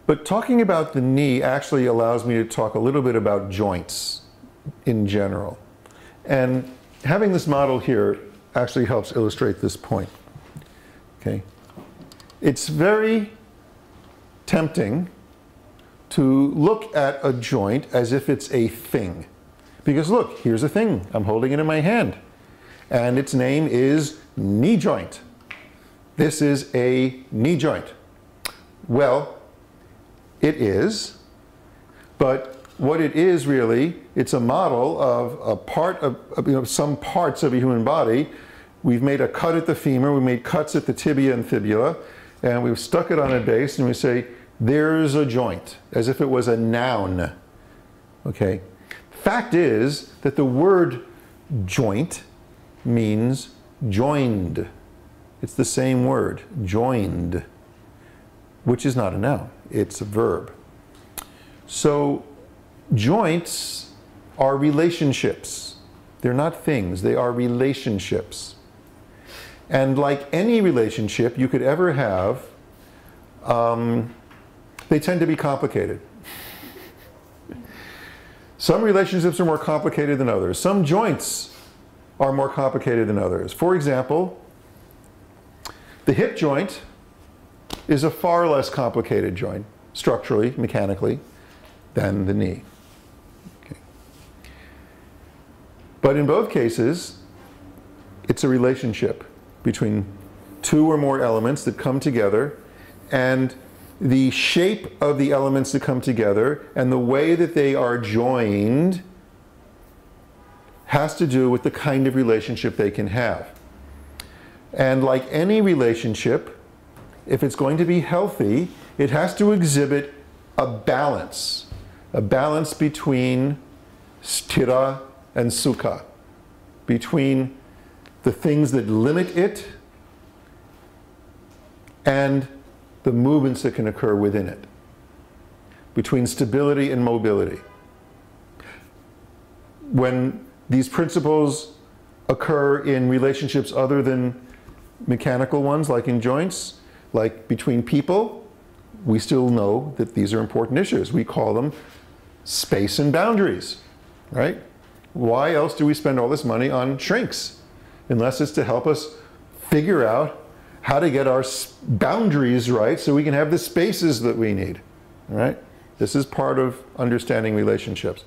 But talking about the knee actually allows me to talk a little bit about joints in general. And having this model here actually helps illustrate this point. Okay? It's very tempting to look at a joint as if it's a thing. Because look, here's a thing. I'm holding it in my hand. And its name is knee joint. This is a knee joint. Well, it is, but what it is really, it's a model of a part of, some parts of a human body. We've made a cut at the femur, we made cuts at the tibia and fibula, and we've stuck it on a base and we say, there's a joint, as if it was a noun. Okay? Fact is that the word joint means joined. It's the same word, joined, which is not a noun, it's a verb. So joints are relationships. They're not things, they are relationships. And like any relationship you could ever have, they tend to be complicated. Some relationships are more complicated than others. Some joints are more complicated than others. For example, the hip joint is a far less complicated joint, structurally, mechanically, than the knee. Okay. But in both cases, it's a relationship between two or more elements that come together, and the shape of the elements that come together and the way that they are joined has to do with the kind of relationship they can have. And like any relationship, if it's going to be healthy, it has to exhibit a balance between sthira and sukha, between the things that limit it and the movements that can occur within it, between stability and mobility. When these principles occur in relationships other than mechanical ones, like in joints, like between people, we still know that these are important issues. We call them space and boundaries, right? Why else do we spend all this money on shrinks? Unless it's to help us figure out how to get our boundaries right so we can have the spaces that we need, all right? This is part of understanding relationships.